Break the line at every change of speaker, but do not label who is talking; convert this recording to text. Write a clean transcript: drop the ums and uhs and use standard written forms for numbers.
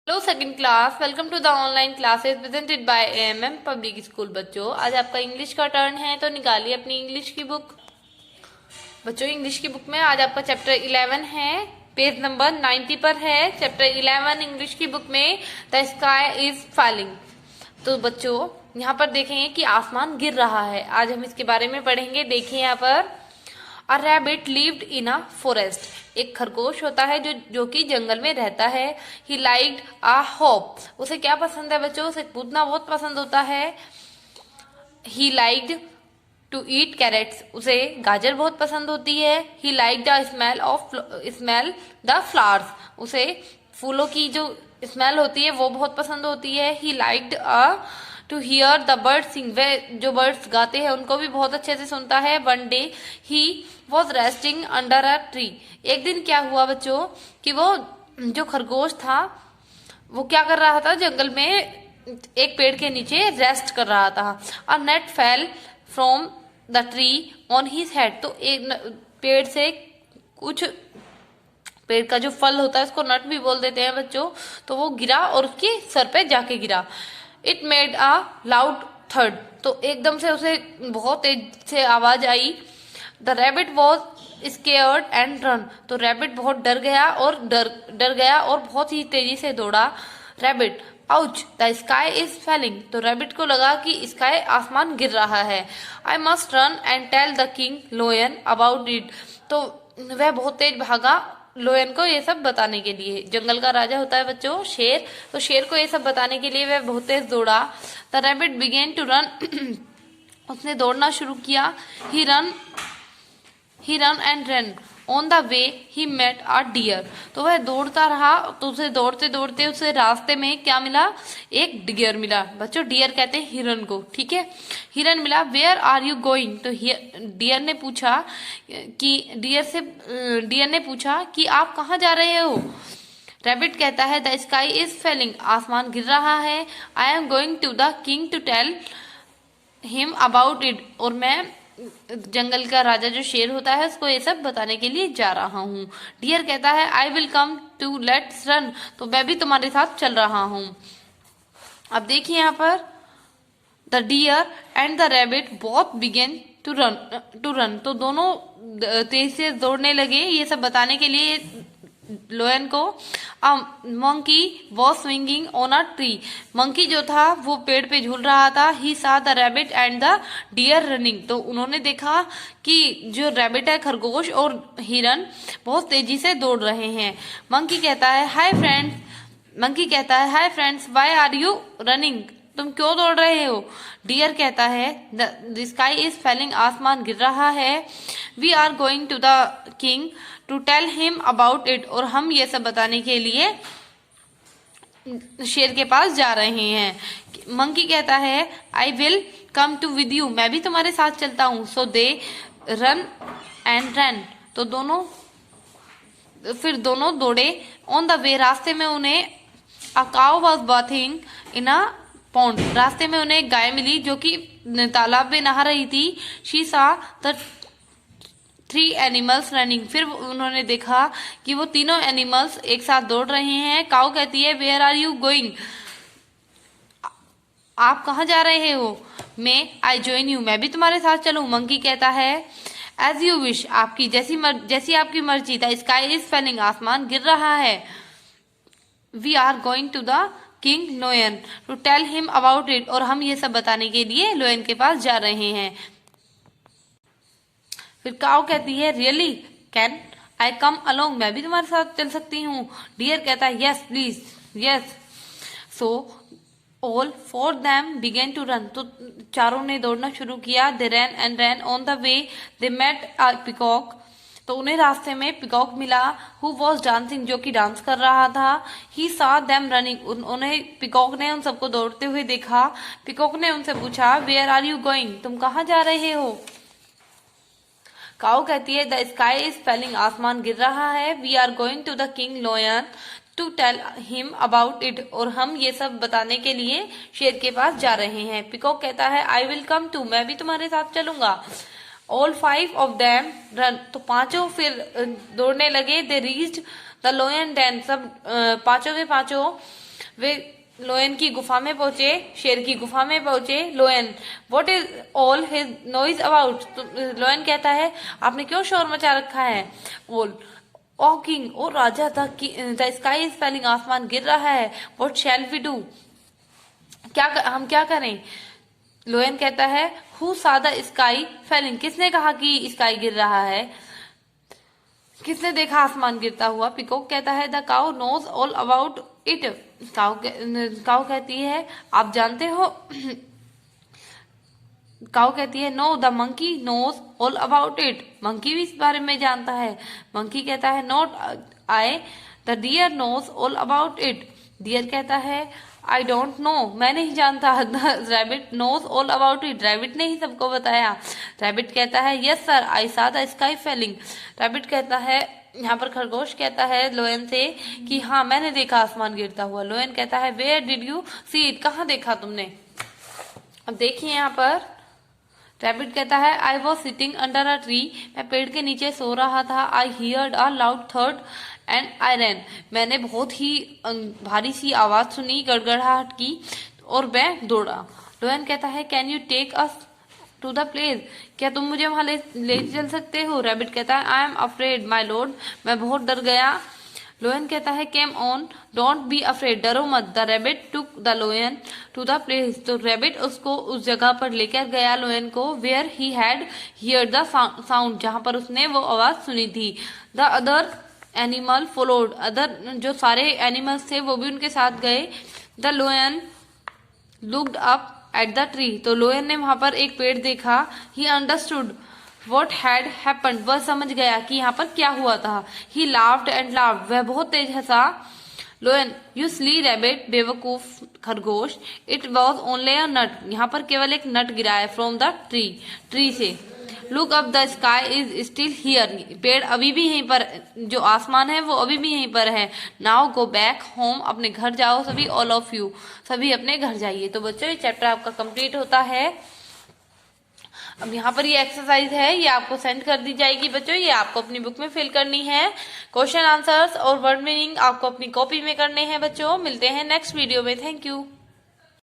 Hello second class, welcome to the online classes presented by AMM public school. बच्चों, आज आपका English का turn है, तो निकालिए अपनी इंग्लिश की बुक। बच्चों, इंग्लिश की बुक में आज आपका चैप्टर 11 है, पेज नंबर 90 पर है। चैप्टर 11 इंग्लिश की बुक में द स्काई इज फॉलिंग। तो बच्चों, यहाँ पर देखेंगे कि आसमान गिर रहा है। आज हम इसके बारे में पढ़ेंगे। देखिए यहाँ पर, a rabbit lived in a forest. एक खरगोश होता है जो कि जंगल में रहता है। He liked a hop. उसे क्या पसंद है बच्चों? उसे कूदना बहुत पसंद होता है। He liked to eat carrots. उसे गाजर बहुत पसंद होती है। He like the smell the flowers. उसे फूलों की जो स्मेल होती है वो बहुत पसंद होती है। He liked to hear the bird sing. वे जो बर्ड्स गाते हैं उनको भी बहुत अच्छे से सुनता है। One day he was resting under a tree. एक दिन क्या हुआ बच्चों कि वो जो खरगोश था वो क्या कर रहा था, जंगल में एक पेड़ के नीचे रेस्ट कर रहा था। A nut fell from the tree on his head. तो एक पेड़ से कुछ, पेड़ का जो फल होता है उसको नट भी बोल देते हैं बच्चों, तो वो गिरा और उसके सर पे जाके गिरा। इट मेड अ लाउड थर्ड। तो एकदम से उसे बहुत तेज से आवाज आई। The rabbit was scared and run. तो रैबिट बहुत डर गया और बहुत ही तेजी से दौड़ा। Rabbit, ouch the sky is falling. तो रैबिट को लगा कि स्काई आसमान गिर रहा है। I must run and tell the king lion about it. तो वह बहुत तेज भागा लोयन को ये सब बताने के लिए। जंगल का राजा होता है बच्चों शेर, तो शेर को ये सब बताने के लिए वह बहुत तेज दौड़ा। The rabbit began to run. उसने दौड़ना शुरू किया। He run and run on the way he met a deer. तो वह दौड़ता रहा, तो उसे दौड़ते दौड़ते उसे रास्ते में क्या मिला? एक डियर मिला। बच्चों, डियर कहते हैं हिरन को, ठीक है। हिरन मिला। Where are you going? तो डियर ने पूछा कि आप कहाँ जा रहे हो? रैबिट कहता है द स्काई इज फेलिंग। आसमान गिर रहा है। I am going to the king to tell him about it. और मैं जंगल का राजा जो शेर होता है उसको ये सब बताने के लिए जा रहा हूँ। डियर कहता है I will come too let's run. तो मैं भी तुम्हारे साथ चल रहा हूँ। अब देखिए यहाँ पर, the deer and the rabbit both began to run. तो दोनों तेज से दौड़ने लगे ये सब बताने के लिए लोयन को। Monkey was swinging on a tree. Monkey जो था वो पेड़ पे झूल रहा था। He saw the rabbit and the deer running. तो उन्होंने देखा कि जो रैबिट है, खरगोश और हिरन बहुत तेजी से दौड़ रहे हैं। मंकी कहता है hi friends why are you running? तुम क्यों दौड़ रहे हो? डियर कहता है द स्काई इज फेलिंग। आसमान गिर रहा है। We are going to the king to tell him about it. और हम ये सब बताने के लिए शेर के पास जा रहे हैं। मंकी कहता है I will come too with you. मैं भी तुम्हारे साथ चलता हूँ। So they run and run. तो फिर दोनों दौड़े। ऑन द वे, रास्ते में उन्हें a cow was bathing in a pond. रास्ते में उन्हें एक गाय मिली जो कि तालाब में नहा रही थी। शी सा द 3 एनिमल्स रनिंग। फिर उन्होंने देखा कि वो तीनों एनिमल्स एक साथ दौड़ रहे हैं। काऊ कहती है वेयर आर यू गोइंग? आप कहाँ जा रहे हो? I join you. मैं भी तुम्हारे साथ चलूं। मंकी कहता है एज यू विश। आपकी जैसी आपकी मर्जी। The sky is falling. आसमान गिर रहा है। We are going to the king lion to tell him about it. और हम ये सब बताने के लिए लोयन के पास जा रहे हैं। फिर काऊ कहती है really can I come along? मैं भी तुम्हारे साथ चल सकती हूँ। डियर कहता है yes please yes. So all 4 them began to run. तो चारों ने दौड़ना शुरू किया। They ran and ran on the way they met a peacock. तो उन्हें रास्ते में पिकॉक मिला। हु वॉज डांसिंग, जो कि डांस कर रहा था। ही सा देम रनिंग। उन्हें पिकॉक ने उन सबको दौड़ते हुए देखा। पिकॉक ने उनसे पूछा वेयर आर यू गोइंग? तुम कहाँ जा रहे हो? काऊ कहती है द स्काई इज फेलिंग। आसमान गिर रहा है। We are going to the king lion to tell him about it. और हम ये सब बताने के लिए शेर के पास जा रहे हैं। पिकॉक कहता है आई विल कम टू। मैं भी तुम्हारे साथ चलूंगा। All 5 of them run. तो पांचों फिर दौड़ने लगे। They reached the lion den. सब पांचों के पांचों वे लोयन की गुफा में पहुंचे, शेर की गुफा में पहुंचे। Lion, what is all this noise about? Lion कहता है आपने क्यों शोर मचा रखा है? ऑल, ओ किंग, ओ राजा, द स्काई इज फेलिंग, आसमान गिर रहा है। What shall we do? हम क्या करें? लोयन कहता है हु सा द स्काई फेलिंग, किसने कहा कि स्काई गिर रहा है? किसने देखा आसमान गिरता हुआ? पिकॉक कहता है the cow knows all about it, cow कहती है आप जानते हो? काउ कहती है no, the monkey knows all about it, monkey भी इस बारे में जानता है। मंकी कहता है not I, the deer knows all about it, deer कहता है आई डोंट नो, मैं नहीं जानता। Rabbit knows all about it, rabbit ने ही सबको बताया। रैबिट कहता है यस सर, आई सा द स्काई फेलिंग, रैबिट कहता है, यहाँ पर खरगोश कहता है लोयन से कि हाँ मैंने देखा आसमान गिरता हुआ। लोयन कहता है where did you see it, कहाँ देखा तुमने? अब देखिए यहाँ पर रैबिट कहता है I was sitting under a tree, मैं पेड़ के नीचे सो रहा था। आई हियर्ड अ लाउड थर्ड एंड आई रैन, मैंने बहुत ही भारी सी आवाज सुनी, गड़गड़ाहट की, और मैं दौड़ा। लोयन कहता है can you take us to the place, क्या तुम मुझे वहां ले चल सकते हो? रैबिट कहता है I am afraid my lord, मैं बहुत डर गया। लोयन कहता है come on, don't be afraid, डरो मत। The rabbit took the lion to the place, तो रैबिट उसको उस जगह पर लेकर गया लोयन को, where he had hear the sound, जहां पर उसने वो आवाज सुनी थी। The other animal followed, other जो सारे एनिमल्स थे वो भी उनके साथ गए। The लोयन looked up at the tree, तो लोयन ने वहां पर एक पेड़ देखा। He understood what had happened, वह समझ गया कि यहाँ पर क्या हुआ था। ही लाफ्ड एंड लाफ्ड, वह बहुत तेज हंसा। लोयन यू स्ली रैबिट, बेवकूफ खरगोश, इट वॉज ओनली अ नट, यहाँ पर केवल एक नट गिरा है, फ्रॉम द ट्री से। Look up the sky is still here, पेड़ अभी भी यहीं पर, जो आसमान है वो अभी भी यहीं पर है। नाउ गो बैक होम, अपने घर जाओ सभी, ऑल ऑफ यू, सभी अपने घर जाइए। तो बच्चों ये चैप्टर आपका कंप्लीट होता है। अब यहाँ पर ये एक्सरसाइज है, ये आपको सेंड कर दी जाएगी बच्चों, ये आपको अपनी बुक में फिल करनी है। क्वेश्चन आंसर्स और वर्ड मीनिंग आपको अपनी कॉपी में करने हैं बच्चों। मिलते हैं नेक्स्ट वीडियो में, थैंक यू।